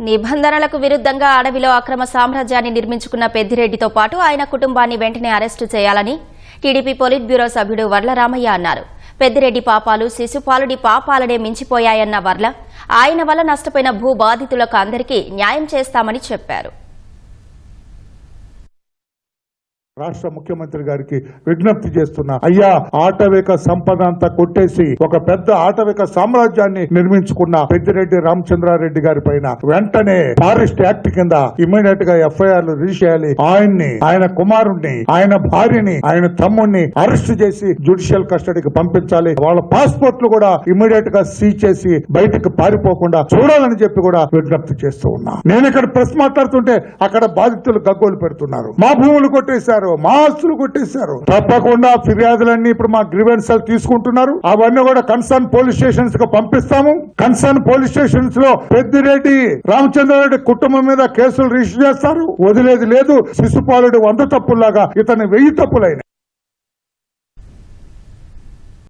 నిబంధనలకు విరుద్ధంగా అడవిలో అక్రమ సామ్రాజ్యాన్ని నిర్మించుకున్న పెద్దిరెడ్డితో పాటు ఆయన కుటుంబాన్ని వెంటనే అరెస్టు చేయాలని టీడీపీ పొలిట్ బ్యూరో సభ్యుడు వర్ల రామయ్య అన్నారు. పెద్దిరెడ్డి పాపాలు శిశుపాలుడి పాపాలనే మించిపోయాయన్న వర్ల ఆయన వల్ల నష్టపోయిన భూ బాధితులకు అందరికీ న్యాయం చేస్తామని చెప్పారు. రాష్ట్ర ముఖ్యమంత్రి గారికి విజ్ఞప్తి చేస్తున్నా, అయ్యా ఆటవిక సంపద అంతా కొట్టేసి ఒక పెద్ద ఆటవిక సామ్రాజ్యాన్ని నిర్మించుకున్న పెద్దిరెడ్డి రామచంద్రారెడ్డి గారి పైన వెంటనే ఫారెస్ట్ యాక్ట్ కింద ఇమ్మీడియట్ గా ఎఫ్ఐఆర్లు రిజిస్టర్ చేయాలి. ఆయన్ని, ఆయన కుమారుణ్ణి, ఆయన భార్యని, ఆయన తమ్ముడిని అరెస్ట్ చేసి జ్యుడిషియల్ కస్టడీకి పంపించాలి. వాళ్ళ పాస్పోర్ట్లు కూడా ఇమ్మీడియట్ గా సీజ్ చేసి బయటకు పారిపోకుండా చూడాలని చెప్పి కూడా విజ్ఞప్తి చేస్తూ ఉన్నా. నేను ఇక్కడ ప్రెస్ మాట్లాడుతుంటే అక్కడ బాధితులు గగ్గోలు పెడుతున్నారు. మా భూములు కొట్టేశారు, మా ఆస్తులు కొట్టేశారు. తప్పకుండా ఫిర్యాదులన్నీ ఇప్పుడు మా గ్రీవెన్సల్ తీసుకుంటున్నారు. అవన్నీ కూడా కన్సర్న్ పోలీస్ స్టేషన్స్ కు పంపిస్తాము. కన్సర్న్ పోలీస్ స్టేషన్స్ లో పెద్దిరెడ్డి రామచంద్రారెడ్డి కుటుంబం మీద కేసులు రిజిస్టర్ చేస్తారు. వదిలేది లేదు. శిశుపాలుడు 100 తప్పుల్లాగా ఇతని 1000 తప్పులైన